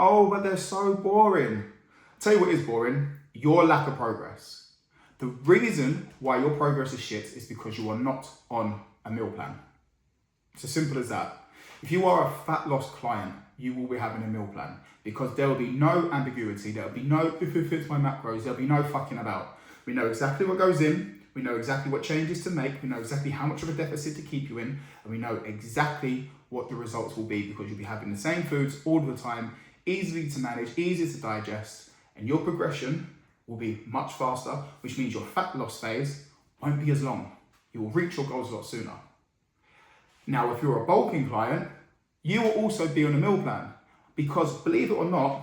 Oh, but they're so boring. I'll tell you what is boring, your lack of progress. The reason why your progress is shit is because you are not on a meal plan. It's as simple as that. If you are a fat loss client, you will be having a meal plan because there will be no ambiguity. There will be no, if it fits my macros, there'll be no fucking about. We know exactly what goes in. We know exactly what changes to make. We know exactly how much of a deficit to keep you in. And we know exactly what the results will be because you'll be having the same foods all the time, easily to manage, easier to digest, and your progression will be much faster, which means your fat loss phase won't be as long. You will reach your goals a lot sooner. Now, if you're a bulking client, you will also be on a meal plan because, believe it or not,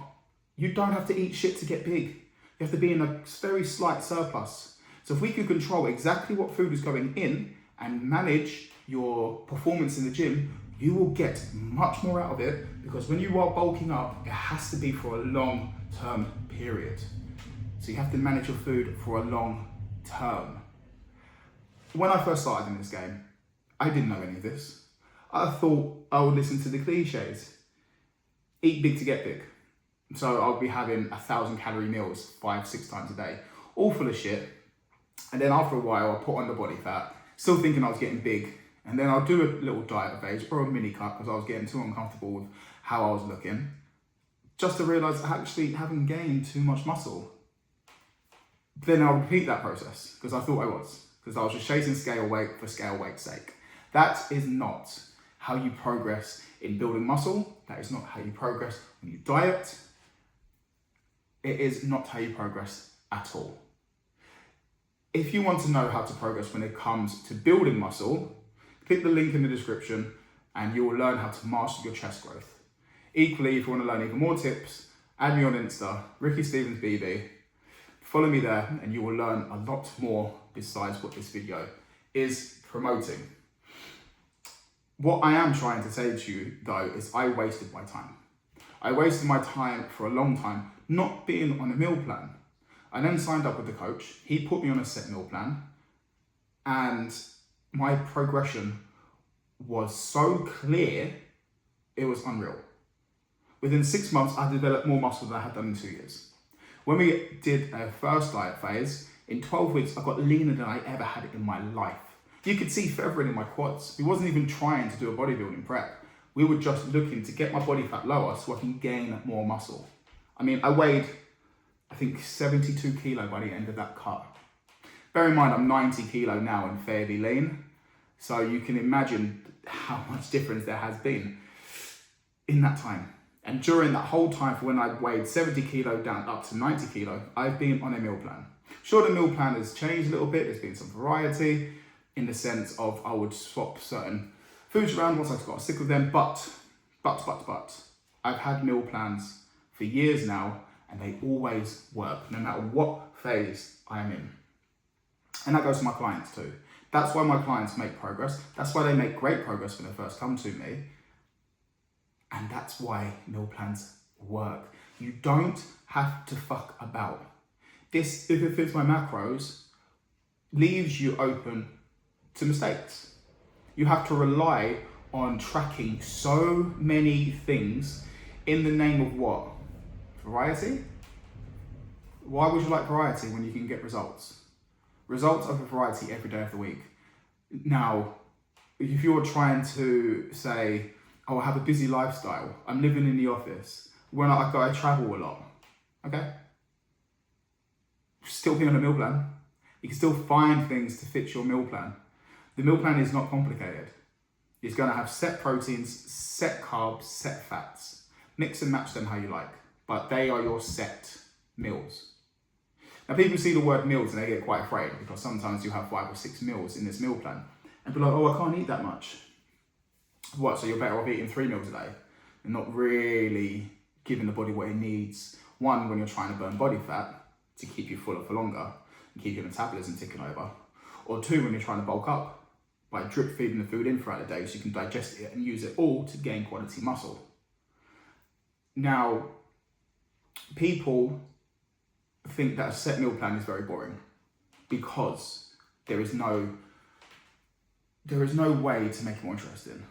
you don't have to eat shit to get big. You have to be in a very slight surplus. So if we could control exactly what food is going in and manage your performance in the gym, you will get much more out of it because when you are bulking up, it has to be for a long-term period. So you have to manage your food for a long term. When I first started in this game, I didn't know any of this. I thought I would listen to the cliches. Eat big to get big. So I'll be having 1,000 calorie meals 5-6 times a day, all full of shit. And then after a while, I'll put on the body fat, still thinking I was getting big. And then I'll do a little diet phase or a mini cut because I was getting too uncomfortable with how I was looking, just to realize I actually haven't gained too much muscle. Then I'll repeat that process because I thought I was just chasing scale weight for scale weight's sake. That is not how you progress in building muscle. That is not how you progress when you diet. It is not how you progress at all. If you want to know how to progress when it comes to building muscle, click the link in the description and you will learn how to master your chest growth. Equally, if you want to learn even more tips, add me on Insta, Ricky Stevens BB. Follow me there and you will learn a lot more besides what this video is promoting. What I am trying to say to you though is I wasted my time. I wasted my time for a long time not being on a meal plan. I then signed up with the coach. He put me on a set meal plan and my progression was so clear, it was unreal. Within 6 months, I developed more muscle than I had done in 2 years. When we did a first diet phase, in 12 weeks, I got leaner than I ever had in my life. You could see feathering in my quads. We wasn't even trying to do a bodybuilding prep. We were just looking to get my body fat lower so I can gain more muscle. I mean, I weighed, I think 72 kilo by the end of that cut. Bear in mind, I'm 90 kilo now and fairly lean. So you can imagine how much difference there has been in that time. And during that whole time, for when I weighed 70 kilo down up to 90 kilo, I've been on a meal plan. Sure, the meal plan has changed a little bit. There's been some variety in the sense of I would swap certain foods around once I got sick of them. But I've had meal plans for years now and they always work, no matter what phase I am in. And that goes to my clients too. That's why my clients make progress. That's why they make great progress when they first come to me. And that's why meal plans work. You don't have to fuck about. This, if it fits my macros, leaves you open to mistakes. You have to rely on tracking so many things in the name of what? Variety? Why would you like variety when you can get results? Results of a variety every day of the week. Now, if you're trying to say, oh, I have a busy lifestyle, I'm living in the office, when I travel a lot, okay? Still be on a meal plan. You can still find things to fit your meal plan. The meal plan is not complicated. It's going to have set proteins, set carbs, set fats. Mix and match them how you like, but they are your set meals. Now people see the word meals and they get quite afraid because sometimes you have 5 or 6 meals in this meal plan and be like, oh, I can't eat that much. What, so you're better off eating 3 meals a day and not really giving the body what it needs. One, when you're trying to burn body fat to keep you fuller for longer and keep your metabolism ticking over. Or 2, when you're trying to bulk up by drip feeding the food in throughout the day so you can digest it and use it all to gain quality muscle. Now, people think that a set meal plan is very boring because there is no way to make it more interesting.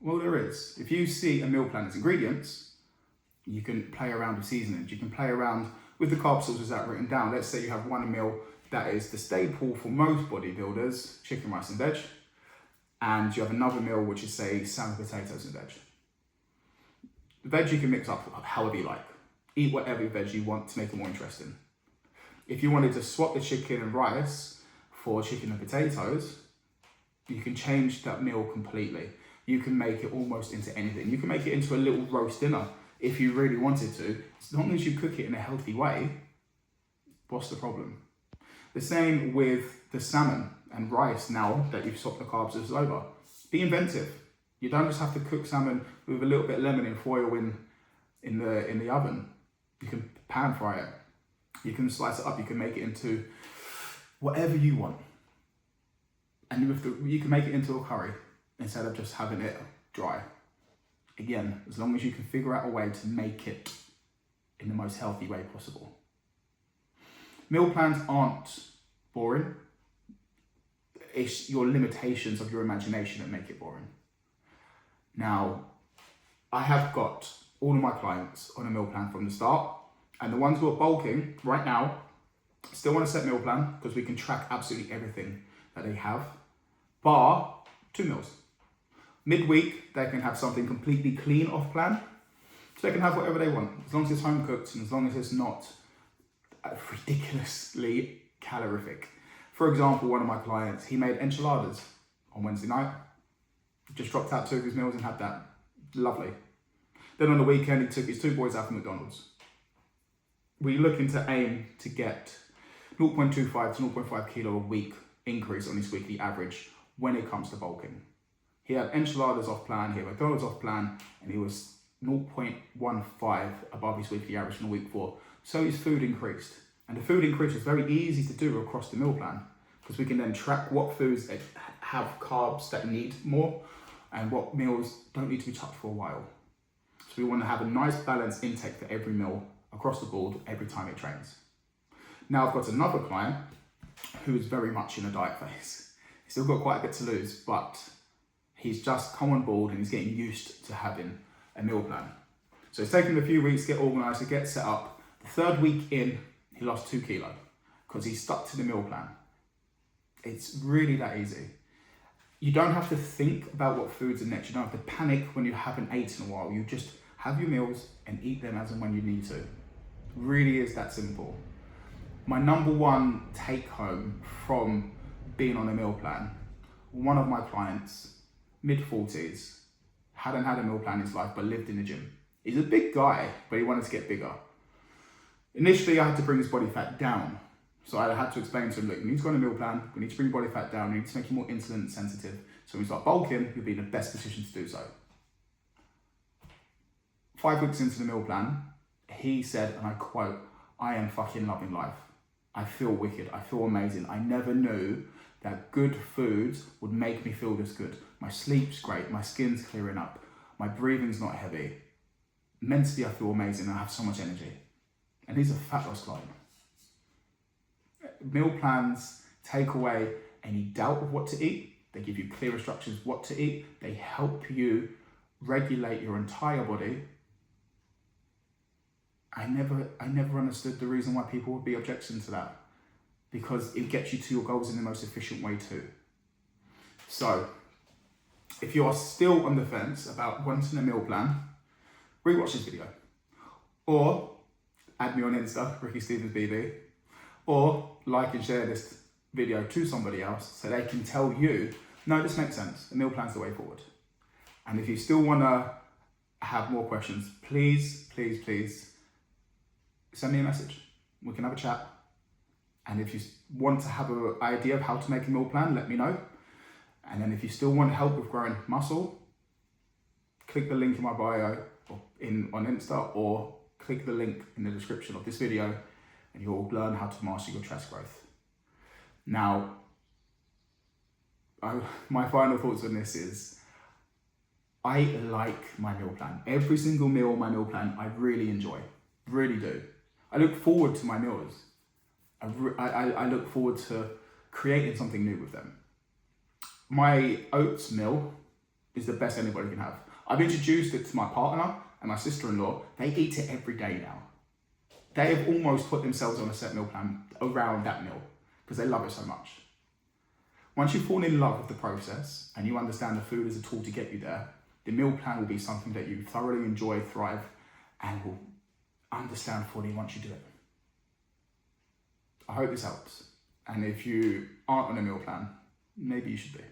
Well, there is. If you see a meal plan as ingredients, You can play around with seasonings. You can play around with the carb sources that are written down. Let's say you have one meal that is the staple for most bodybuilders, chicken, rice and veg, and you have another meal which is, say, salmon, potatoes and veg. The veg you can mix up however you like. Eat whatever veg you want to make it more interesting. If you wanted to swap the chicken and rice for chicken and potatoes, you can change that meal completely. You can make it almost into anything. You can make it into a little roast dinner if you really wanted to. As long as you cook it in a healthy way, what's the problem? The same with the salmon and rice now that you've swapped the carbs over. Be inventive. You don't just have to cook salmon with a little bit of lemon and foil in the oven. You can pan fry it. You can slice it up. You can make it into whatever you want. And you can make it into a curry instead of just having it dry. Again, as long as you can figure out a way to make it in the most healthy way possible. Meal plans aren't boring. It's your limitations of your imagination that make it boring. Now, I have got all of my clients on a meal plan from the start, and the ones who are bulking right now still want a set meal plan because we can track absolutely everything that they have, bar 2 meals. Midweek, they can have something completely clean off plan, so they can have whatever they want, as long as it's home cooked and as long as it's not ridiculously calorific. For example, one of my clients, he made enchiladas on Wednesday night, just dropped out 2 of his meals and had that. Lovely. Then on the weekend, he took his 2 boys out for McDonald's. We're looking to aim to get 0.25 to 0.5 kilo a week increase on his weekly average when it comes to bulking. He had enchiladas off plan, he had McDonald's off plan, and he was 0.15 above his weekly average from the week before. So his food increased. And the food increase is very easy to do across the meal plan because we can then track what foods have carbs that need more and what meals don't need to be touched for a while. So we want to have a nice balanced intake for every meal across the board every time it trains. Now I've got another client who is very much in a diet phase. He's still got quite a bit to lose, but he's just come on board and he's getting used to having a meal plan. So it's taken him a few weeks to get organised, to get set up. The 3rd week in, he lost 2 kilos because he stuck to the meal plan. It's really that easy. You don't have to think about what foods are next. You don't have to panic when you haven't eaten in a while. You just have your meals and eat them as and when you need to. It really is that simple. My number one take home from being on a meal plan, one of my clients, mid-40s, hadn't had a meal plan in his life but lived in the gym. He's a big guy, but he wanted to get bigger. Initially, I had to bring his body fat down. So I had to explain to him, look, you need to go on a meal plan, we need to bring body fat down, we need to make you more insulin sensitive. So when you start bulking, you'll be in the best position to do so. 5 weeks into the meal plan, he said, and I quote, "I am fucking loving life. I feel wicked, I feel amazing. I never knew that good foods would make me feel this good. My sleep's great, my skin's clearing up, my breathing's not heavy. Mentally, I feel amazing, I have so much energy." And he's a fat loss client. Meal plans take away any doubt of what to eat. They give you clear instructions what to eat. They help you regulate your entire body. I never understood the reason why people would be objecting to that, because it gets you to your goals in the most efficient way too. So, if you are still on the fence about wanting a meal plan, rewatch this video. Or add me on Insta, Ricky Stevens BB, or like and share this video to somebody else so they can tell you, no, this makes sense, a meal plan's the way forward. And if you still want to have more questions, please, please, please send me a message. We can have a chat. And if you want to have an idea of how to make a meal plan, let me know. And then if you still want help with growing muscle, click the link in my bio or on Insta, or click the link in the description of this video and you'll learn how to master your chest growth. Now, my final thoughts on this is, I like my meal plan. Every single meal on my meal plan, I really enjoy, really do. I look forward to my meals. I look forward to creating something new with them. My oats meal is the best anybody can have. I've introduced it to my partner and my sister-in-law, they eat it every day now. They have almost put themselves on a set meal plan around that meal because they love it so much. Once you fall in love with the process and you understand the food as a tool to get you there, the meal plan will be something that you thoroughly enjoy, thrive, and will understand fully once you do it. I hope this helps. And if you aren't on a meal plan, maybe you should be.